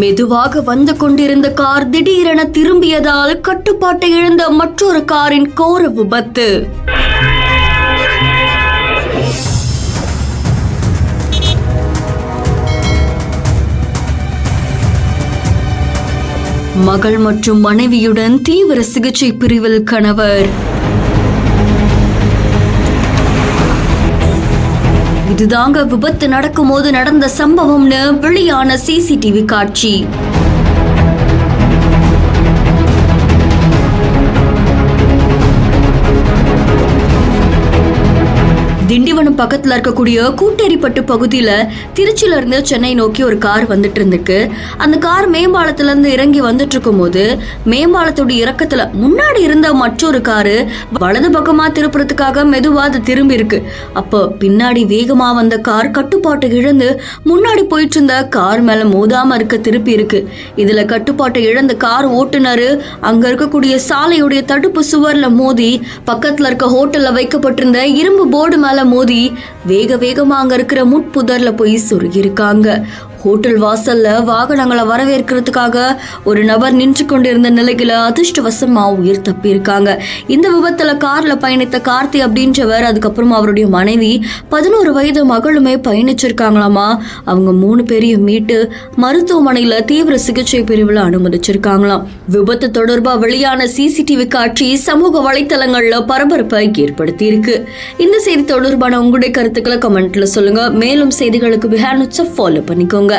மெதுவாக வந்து கொண்டிருந்த கார் திடீரென திரும்பியதால் கட்டுப்பாட்டை இழந்த மற்றொரு காரின் கோர விபத்து. மகள் மற்றும் மனைவியுடன் தீவிர சிகிச்சை பிரிவில் கணவர். இதுதாங்க விபத்து நடக்கும் போது நடந்த சம்பவம்னு வெளியான சிசிடிவி காட்சி. திண்டிவனம் பக்கத்துல இருக்கக்கூடிய கூட்டேரிப்பட்டு பகுதியில திருச்சியில இருந்து சென்னை நோக்கி ஒரு கார் வந்துட்டு இருந்துருக்கு. அந்த கார் மேம்பாலத்துல இருந்து இறங்கி வந்துட்டு இருக்கும் போது மேம்பாலத்தோட இறக்கத்துல முன்னாடி இருந்த மற்றொரு காரு வலது பக்கமா திருப்புறதுக்காக மெதுவா அது திரும்பி இருக்கு. அப்போ பின்னாடி வேகமா வந்த கார் கட்டுப்பாட்டை இழந்து முன்னாடி போயிட்டு இருந்த கார் மேல மோதாம இருக்க திருப்பி இருக்கு. இதுல கட்டுப்பாட்டை இழந்த கார் ஓட்டுநரு அங்க இருக்கக்கூடிய சாலையுடைய தடுப்பு சுவர்ல மோதி பக்கத்துல இருக்க ஹோட்டல்ல வைக்கப்பட்டிருந்த இரும்பு போர்டு மேல மோதி வேகமா அங்க இருக்கிற முட்புதர்ல போய் சொருகிருக்காங்க. ஹோட்டல் வாசல்ல வாகனங்களை வரவேற்கிறதுக்காக ஒரு நபர் நின்று கொண்டிருந்த நிலையில அதிர்ஷ்டவசமா உயிர் தப்பி இருக்காங்க. இந்த விபத்துல கார்ல பயணித்த கார்த்தி அப்படின்றவர், அதுக்கப்புறம் அவருடைய மனைவி 11 வயது மகளுமே பயணிச்சிருக்காங்களாமா. அவங்க 3 பேரையும் மீட்டு மருத்துவமனையில தீவிர சிகிச்சை பிரிவில் அனுமதிச்சிருக்காங்களாம். விபத்து தொடர்பா வெளியான சிசிடிவி காட்சி சமூக வலைத்தளங்கள்ல பரபரப்பை ஏற்படுத்தி இருக்கு. இந்த செய்தி தொடர்பான உங்களுடைய கருத்துக்களை கமெண்ட்ல சொல்லுங்க. மேலும் செய்திகளுக்கு ஃபாலோ பண்ணிக்கோங்க.